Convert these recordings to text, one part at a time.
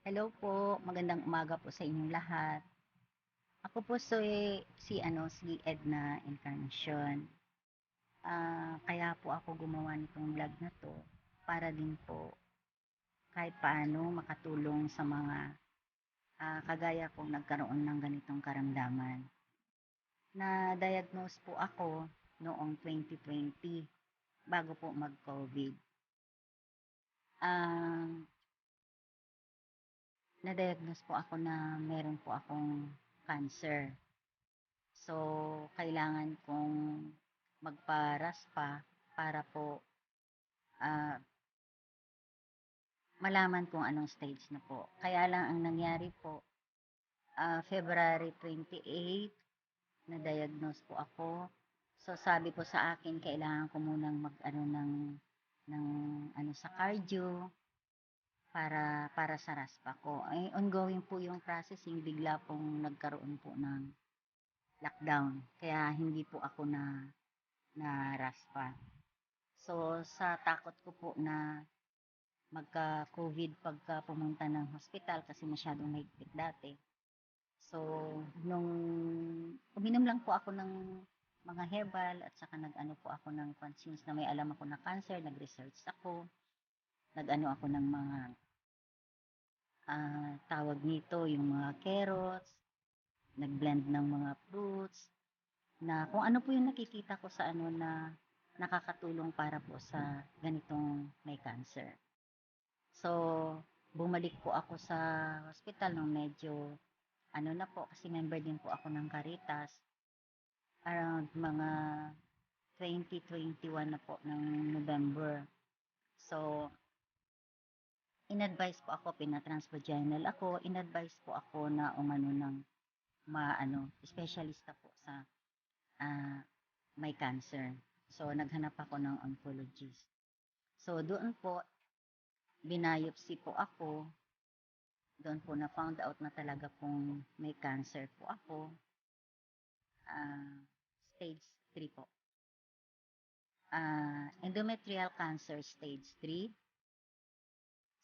Hello po, magandang umaga po sa inyong lahat. Ako po si Edna Encarnacion. Kaya po ako gumawa nitong vlog na 'to para din po kahit paano makatulong sa mga, kagaya kong nagkaroon ng ganitong karamdaman. Na-diagnose po ako noong 2020 bago po mag-COVID. Ah, Na-diagnose po ako na meron po akong cancer. So, kailangan kong magpa-raspa para po, ah, malaman kung anong stage na po. Kaya lang ang nangyari po, February 28 na-diagnose po ako. So, sabi po sa akin kailangan ko munang mag-ano ng ano sa cardio para sa raspa ko. Ay ongoing po yung processing, bigla pong nagkaroon po ng lockdown, kaya hindi po ako na-raspa. So, sa takot ko po na magka-COVID pagka pumunta ng hospital kasi masyadong mahigpit dati. So, nung uminom lang po ako ng mga herbal at saka nag-ano po ako ng since na may alam ako na cancer, nag-research ako, nag-ano ako ng mga tawag nito, yung mga carrots, nag-blend ng mga fruits, na kung ano po yung nakikita ko sa ano na nakakatulong para po sa ganitong may cancer. So, bumalik po ako sa hospital nung medyo ano na po, kasi member din po ako ng Caritas, around mga 2021 na po ng November. So, in-advise po ako, pina-transvaginal ako, in-advise po ako na umano ng specialista po sa ah, may cancer. So, naghanap ako ng oncologist. So, doon po, binayopsi po ako. Doon po na found out na talaga pong may cancer po ako. Stage 3 po. Endometrial cancer stage 3,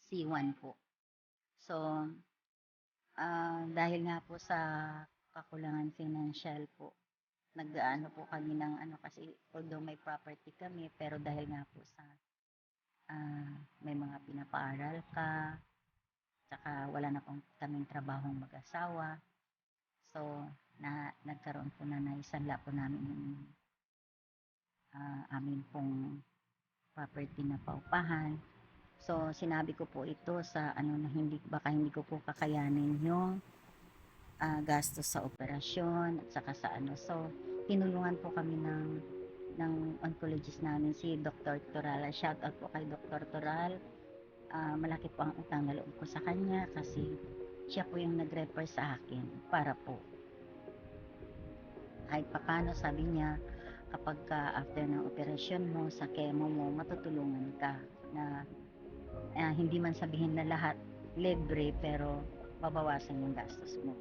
C1 po. So, dahil nga po sa kakulangan financial po, nag-aano po kami ng ano kasi although may property kami, pero dahil nga po sa may mga pinapaaral ka, tsaka wala na pong kaming trabahong mag-asawa. So, nagkaroon po na naisanla po namin yung amin pong property na paupahan. So, sinabi ko po ito sa ano na baka hindi ko po kakayanin yung gastos sa operasyon at saka sa ano. So, tinulungan po kami ng oncologist namin, si Dr. Toral. Shout out po kay Dr. Toral. Malaki po ang utang na loob ko sa kanya kasi siya po yung nag-refer sa akin para po kahit papano, sabi niya, kapag after ng operasyon mo, sa chemo mo, matutulungan ka na hindi man sabihin na lahat libre, pero babawasan yung gastos mo.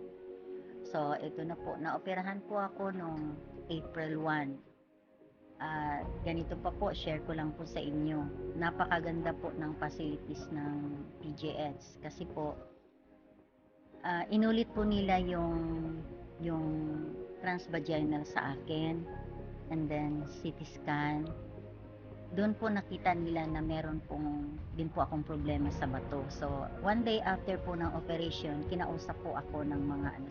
So, ito na po, naoperahan po ako noong April 1. Ganito pa po, share ko lang po sa inyo. Napakaganda po ng facilities ng PGH kasi po, inulit po nila yung transvaginal sa akin, and then CT scan. Doon po nakita nila na meron pong din po akong problema sa bato. So, one day after po ng operation, kinausap po ako ng mga ano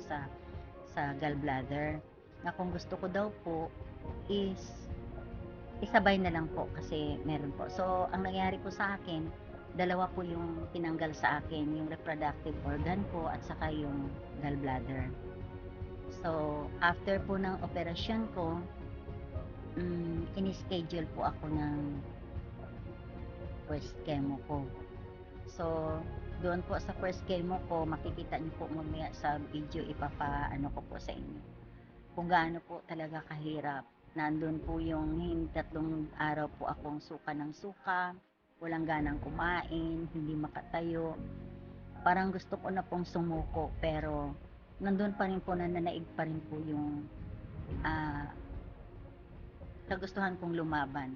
sa gallbladder na kung gusto ko daw po is isabay na lang po kasi meron po. So, ang nangyari po sa akin, dalawa po yung tinanggal sa akin, yung reproductive organ po at saka yung gallbladder. So, after po ng operasyon ko, in-schedule po ako ng first chemo ko. So, doon po sa first chemo ko, makikita niyo po mamaya sa video, ipapaano ko po sa inyo kung gaano po talaga kahirap. Nandun po yung tatlong araw po akong suka ng suka, walang ganang kumain, hindi makatayo. Parang gusto ko na pong sumuko, pero nandun pa rin po, nananaig pa rin po yung kagustuhan kong lumaban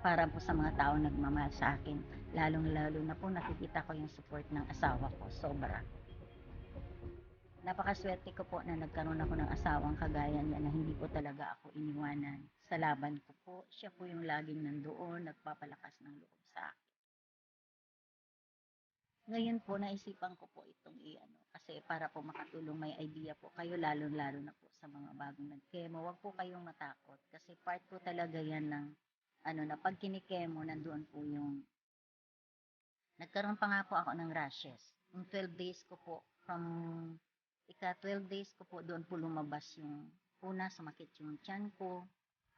para po sa mga taong nagmamahal sa akin. Lalong-lalo na po nakikita ko yung support ng asawa ko, sobra. Napakaswerte ko po na nagkaroon ako ng asawang kagaya niya na hindi po talaga ako iniwanan. Sa laban ko po, siya po yung laging nandoon, nagpapalakas ng loob sa akin. Ngayon po, naisipan ko po itong i-ano, kasi para po makatulong may idea po kayo, lalong-lalo na po sa mga bagong nag-chemo, wag po kayong matakot, kasi part po talaga yan ng, ano na, pag kinikemo, nandoon po yung, nagkaroon pa nga po ako ng rashes. Yung 12 days ko po, from, 12 days ko po, doon po lumabas yung, una, sumakit yung tiyan ko,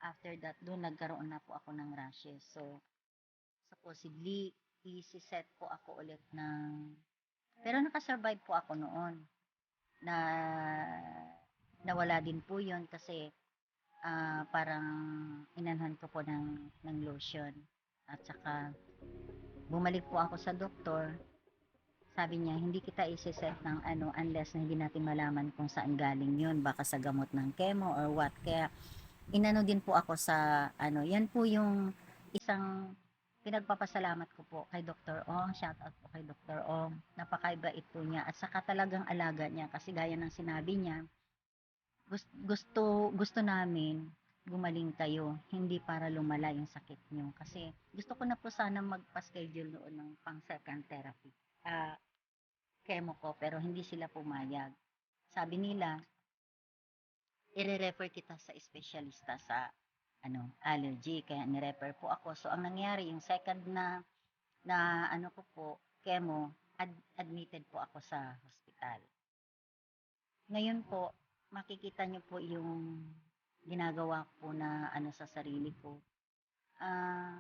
after that, doon nagkaroon na po ako ng rashes. So, supposedly, i-set po ako ulit ng, pero nakasurvive po ako noon. Na nawala din po yun kasi parang inanhan ko po ng lotion. At saka bumalik po ako sa doktor. Sabi niya, hindi kita isi-set ng ano unless na hindi natin malaman kung saan galing yun. Baka sa gamot ng chemo or what. Kaya inano din po ako sa ano, yan po yung isang pinagpapasalamat ko po kay Dr. Ong, shout out po kay Dr. Ong, napakaibait po niya at saka talagang alaga niya kasi gaya ng sinabi niya, gusto namin gumaling kayo, hindi para lumala yung sakit niyo kasi gusto ko na po sana magpa-schedule noon ng pang second therapy, chemo ko pero hindi sila pumayag. Sabi nila, ire-refer kita sa espesyalista sa ano, allergy. Kaya ni-refer po ako. So, ang nangyari, yung second na ano ko po, chemo, admitted po ako sa hospital. Ngayon po, makikita nyo po yung ginagawa ko na ano sa sarili ko. Ah,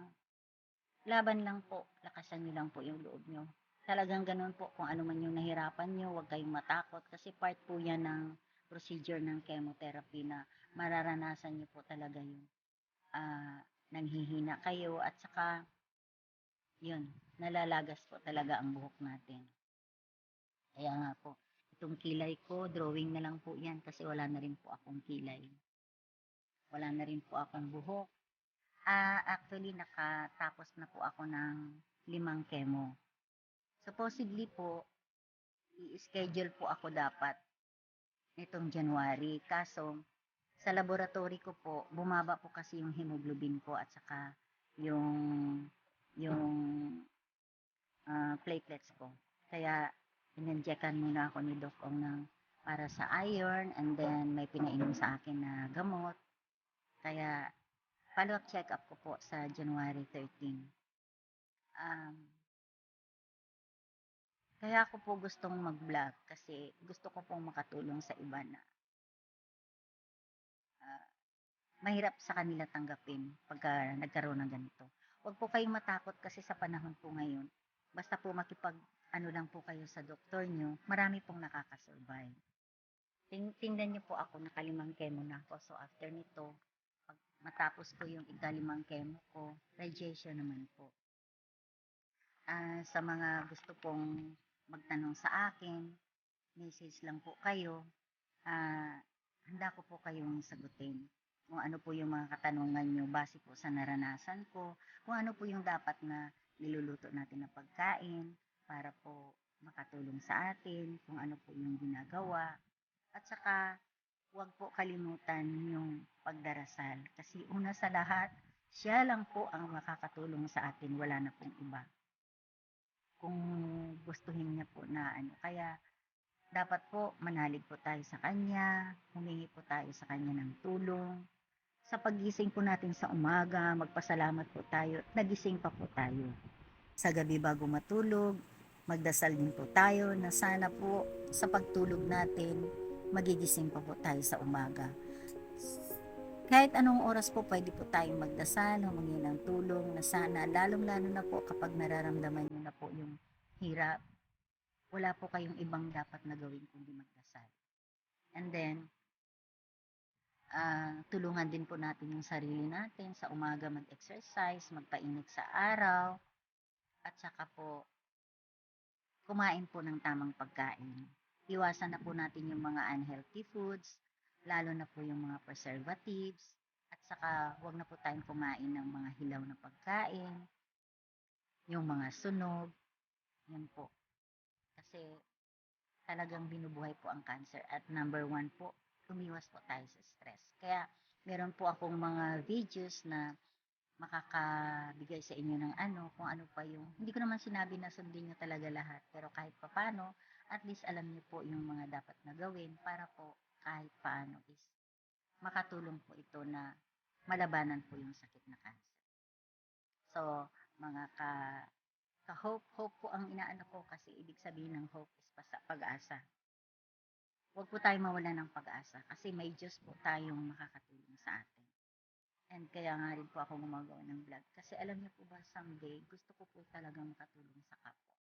laban lang po, lakasan nyo lang po yung loob nyo. Talagang ganun po, kung ano man yung nahirapan nyo, huwag kayong matakot kasi part po yan ng procedure ng chemotherapy na mararanasan nyo po talaga yung nanghihina kayo at saka yun, nalalagas po talaga ang buhok natin. Kaya nga po, itong kilay ko, drawing na lang po yan kasi wala na rin po akong kilay. Wala na rin po akong buhok. Actually, nakatapos na po ako ng 5 chemo. Supposedly po, i-schedule po ako dapat nitong January. Kaso, sa laboratory ko po, bumaba po kasi yung hemoglobin ko at saka yung yung platelets ko. Kaya, inanjekan muna ako ni Doc Ong ng para sa iron and then may pinainom sa akin na gamot. Kaya, follow-up check-up ko po sa January 13. Um, kaya ako po gustong mag-vlog kasi gusto ko pong makatulong sa iba na ah, mahirap sa kanila tanggapin pagka nagkaroon ng ganito. Huwag po kayong matakot kasi sa panahon po ngayon, basta po makipag ano lang po kayo sa doktor nyo, marami pong nakakasurvive. Tingnan nyo po ako, nakalimang chemo na ako. So after nito, pag matapos ko yung ikalimang chemo ko, radiation naman po. Sa mga gusto pong magtanong sa akin, message lang po kayo. Handa ko po kayong sagutin kung ano po yung mga katanungan nyo base po sa naranasan ko, kung ano po yung dapat na niluluto natin na pagkain para po makatulong sa atin, kung ano po yung ginagawa. At saka, huwag po kalimutan yung pagdarasal. Kasi una sa lahat, siya lang po ang makakatulong sa atin, wala na pong iba. Kung gustuhin niya po na ano. Kaya, dapat po manalig po tayo sa Kanya, humingi po tayo sa Kanya ng tulong. Sa pagising po natin sa umaga, magpasalamat po tayo, nagising pa po tayo. Sa gabi bago matulog, magdasal din po tayo na sana po sa pagtulog natin, magigising pa po tayo sa umaga. Kahit anong oras po pwede po tayong magdasal, humingi ng tulong na sana, lalong-lalo na po kapag nararamdaman nyo na po yung hirap, wala po kayong ibang dapat na gawin kundi magdasal. And then, tulungan din po natin yung sarili natin sa umaga mag-exercise, magpainit sa araw, at saka po kumain po ng tamang pagkain. Iwasan na po natin yung mga unhealthy foods, lalo na po yung mga preservatives, at Saka wag na po tayong kumain ng mga hilaw na pagkain, yung mga sunog, yun po. Kasi talagang binubuhay po ang cancer. At number one po, umiwas po tayo sa stress. Kaya meron po akong mga videos na makakabigay sa inyo ng ano, kung ano pa yung, hindi ko naman sinabi na sundin nyo talaga lahat, pero kahit papano, at least alam nyo po yung mga dapat na gawin para po kahit paano is makatulong po ito na malabanan po yung sakit na cancer. So, mga ka-hope, hope po ang inaano ko kasi ibig sabihin ng hope is pag-asa. Huwag po tayo mawala ng pag-asa kasi may Diyos po tayong makakatulong sa atin. And kaya nga rin po ako gumagawa ng vlog. Kasi alam niyo po ba, someday, gusto ko po talagang makatulong sa kapwa.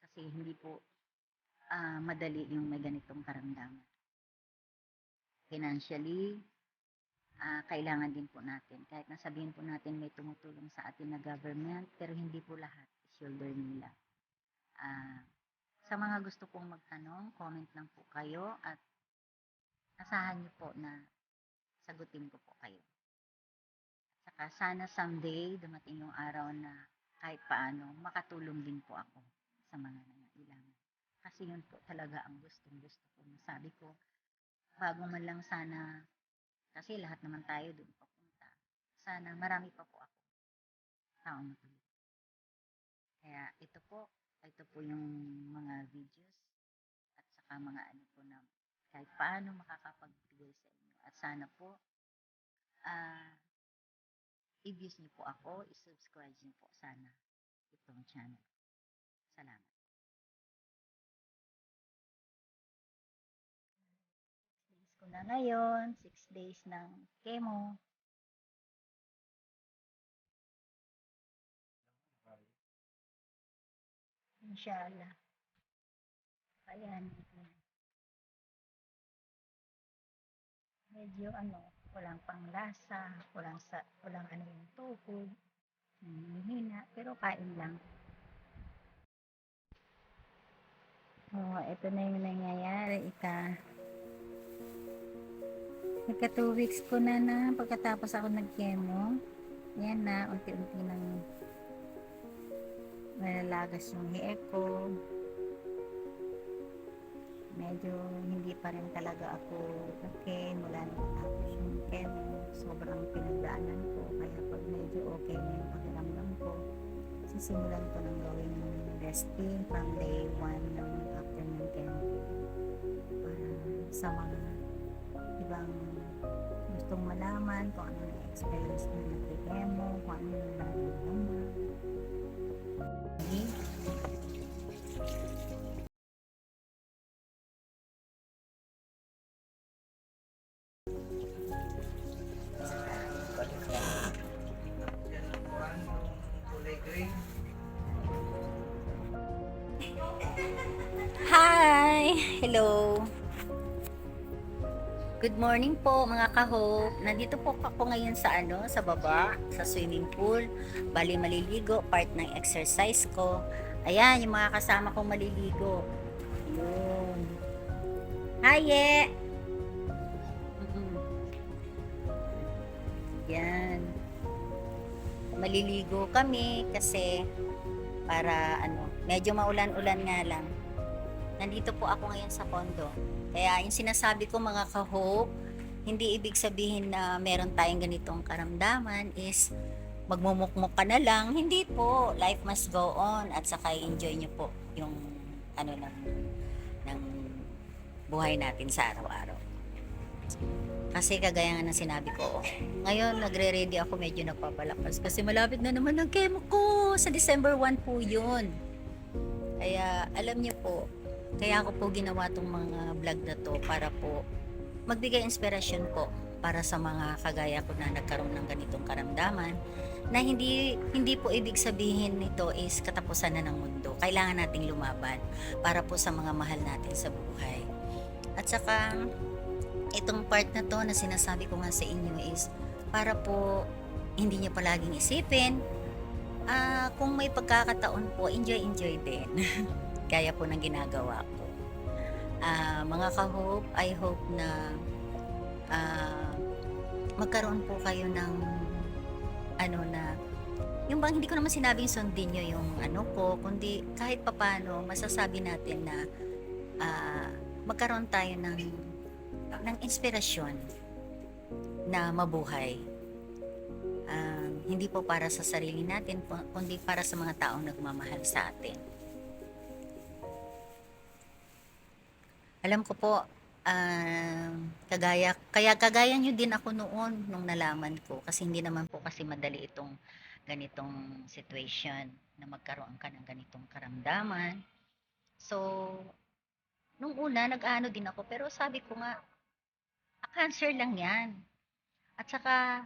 Kasi hindi po madali yung may ganitong karamdaman. Financially, kailangan din po natin. Kahit nasabihin po natin may tumutulong sa atin na government, pero hindi po lahat shoulder nila. Sa mga gusto pong magtanong, comment lang po kayo at asahan niyo po na sagutin ko po kayo. Saka sana someday dumating yung araw na kahit paano makatulong din po ako sa mga nangailangan. Kasi yun po talaga ang gustong-gusto ko. Sabi ko, bago man lang sana, kasi lahat naman tayo doon papunta. Sana marami pa po ako taong matulog. Kaya ito po yung mga videos at saka mga ano po na kahit paano makakapagbigay sa inyo. At sana po, i-views niyo po ako, i-subscribe niyo po sana itong channel. Salamat. Days ko na ngayon, 6 days ng chemo. Inshallah. Ayan. Medyo walang panglasa, walang ano yung tuhod, hina, pero kain lang. Oh, ito na yung nangyayari, nagka 2 weeks ko na pagkatapos ako nag-chemo. Yan na, unti-unti nang nalalagas yung hiek ko. Medyo hindi pa rin talaga ako okay mula nung tapos yung chemo. Sobrang pinagdaanan ko. Kaya pag medyo okay na yung pakiramdam ko, sisimulan ko ng gawin yung resting from day 1 ng after ng chemo. Para sa mga ibang gustong malaman kung ano yung experience na nag-chemo, kung ano yung nararamdaman. Hi! Hello! Good morning po mga ka-hope. Nandito po ako ngayon sa baba, sa swimming pool. Bali maliligo, part ng exercise ko. Ayan, yung mga kasama kong maliligo. Yun. Hi, Ye! Yan. Maliligo kami kasi para medyo maulan-ulan nga lang. Nandito po ako ngayon sa condo. Kaya yung sinasabi ko mga ka-hope, hindi ibig sabihin na meron tayong ganitong karamdaman is magmumukmuk ka na lang. Hindi po. Life must go on at saka enjoy nyo po yung ng buhay natin sa araw-araw. Kasi kagaya nga ng sinabi ko, ngayon nagre-ready ako, medyo nagpapalakas kasi malapit na naman ang chemo ko. Sa December 1 po yun. Kaya alam niyo po, kaya ako po ginawa tong mga vlog na to para po magbigay inspirasyon po para sa mga kagaya ko na nagkaroon ng ganitong karamdaman na hindi po ibig sabihin nito is katapusan na ng mundo. Kailangan nating lumaban para po sa mga mahal natin sa buhay. At saka itong part na to na sinasabi ko nga sa inyo is para po hindi niyo palaging isipin, kung may pagkakataon po, enjoy din. Kaya po ng ginagawa ko. Mga ka-hope, I hope na magkaroon po kayo ng ano na, yung bang hindi ko naman sinabing sundin nyo yung ano ko, kundi kahit papano masasabi natin na magkaroon tayo ng inspirasyon na mabuhay. Hindi po para sa sarili natin, kundi para sa mga taong nagmamahal sa atin. Alam ko po, kagaya nyo din ako noon nung nalaman ko, kasi hindi naman po kasi madali itong ganitong situation na magkaroon ka ng ganitong karamdaman. So, nung una, nag-ano din ako, pero sabi ko nga, cancer lang yan. At saka,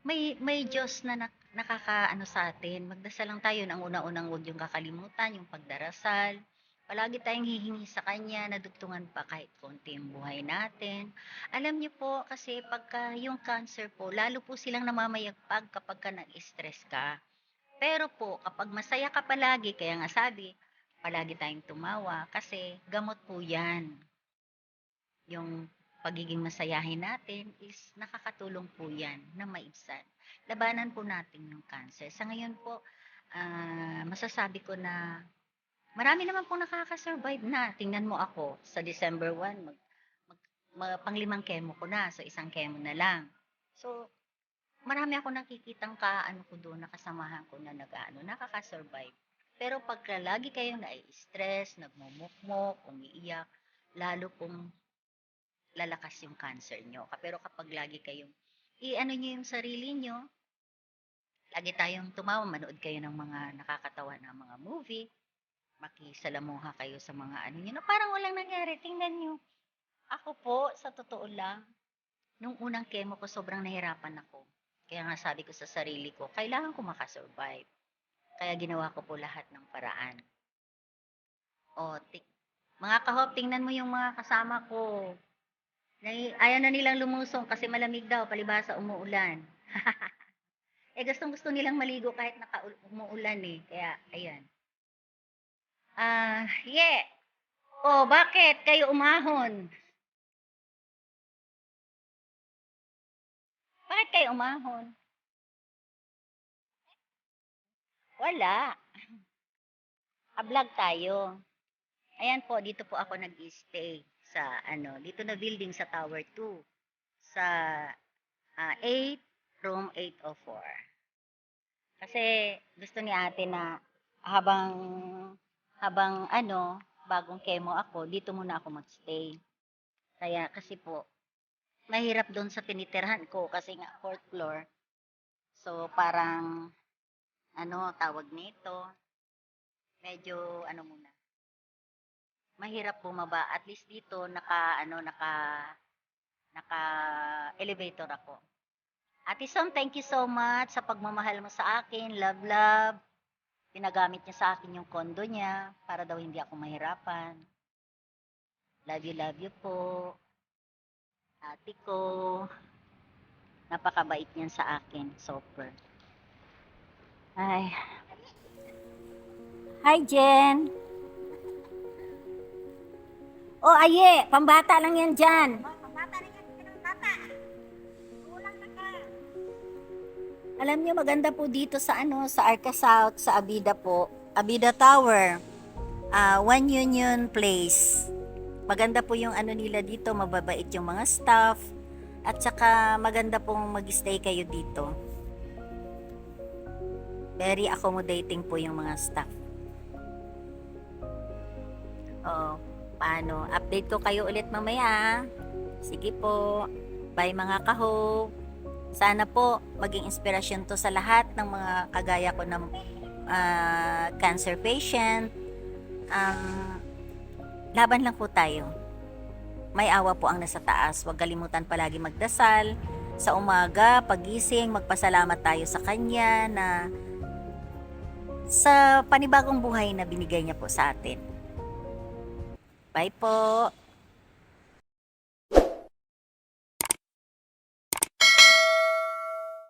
may Diyos na nakakaano sa atin. Magdasal lang tayo. Ang una-unang huwag yung kakalimutan, yung pagdarasal. Palagi tayong hihingi sa Kanya, nadugtungan pa kahit konti yung buhay natin. Alam niyo po, kasi pagka yung cancer po, lalo po silang namamayagpag kapag ka nag-stress ka. Pero po, kapag masaya ka palagi, kaya nga sabi, palagi tayong tumawa, kasi gamot po yan. Yung pagiging masayahin natin is nakakatulong po yan na maibsan. Labanan po natin yung cancer. Sa ngayon po, masasabi ko na marami naman po nakaka-survive na. Tingnan mo ako, sa December 1, pang-5 chemo ko na. So, isang chemo na lang. So, marami ako nakikitang ko doon, nakasamahan ko na nakaka-survive. Pero pagka lagi kayong nai-stress, nagmumukmok, umiiyak, lalo pong lalakas yung cancer nyo. Pero kapag lagi kayong i-ano nyo yung sarili nyo, lagi tayong tumawa, manood kayo ng mga nakakatawa na mga movie, makisalamuha kayo sa mga ano nyo, na parang walang nangyari. Tingnan nyo. Ako po, sa totoo lang, nung unang chemo ko, sobrang nahirapan ako. Kaya nga sabi ko sa sarili ko, kailangan ko makasurvive. Kaya ginawa ko po lahat ng paraan. O, mga kahop, tingnan mo yung mga kasama ko. Ayaw na nilang lumusong kasi malamig daw, palibhasa umuulan. Gustong-gusto nilang maligo kahit umuulan eh. Kaya, ayan. Yeah. Oh, bakit kayo umahon? Bakit kayo umahon? Wala. Vlog tayo. Ayan po, dito po ako nag-stay sa dito na building sa Tower 2. Sa 8, room 804. Kasi gusto ni ate na habang bagong chemo ako, dito muna ako magstay. Kaya kasi po, mahirap doon sa tinitirhan ko kasi nga 4th floor. So parang tawag nito, medyo muna. Mahirap bumaba. At least dito naka elevator ako. Ate Som, thank you so much sa pagmamahal mo sa akin. Love, love. Pinagamit niya sa akin yung kondo niya para daw hindi ako mahirapan. Love you po. Ate ko. Napakabait niyan sa akin. Super. Ay. Hi, Jen. Oh, aye. Pambata lang yan dyan. Pambata lang yan. Pambata. Alam niyo, maganda po dito sa sa Arca South, sa Abida po. Abida Tower. One Union Place. Maganda po yung nila dito, mababait yung mga staff. At saka maganda pong mag-stay kayo dito. Very accommodating po yung mga staff. Paano? Update ko kayo ulit mamaya. Sige po. Bye mga kahob. Sana po maging inspirasyon to sa lahat ng mga kagaya ko ng cancer patient. Laban lang po tayo. May awa po ang nasa taas. Huwag kalimutan palagi magdasal. Sa umaga, pagising, magpasalamat tayo sa Kanya na sa panibagong buhay na binigay niya po sa atin. Bye po!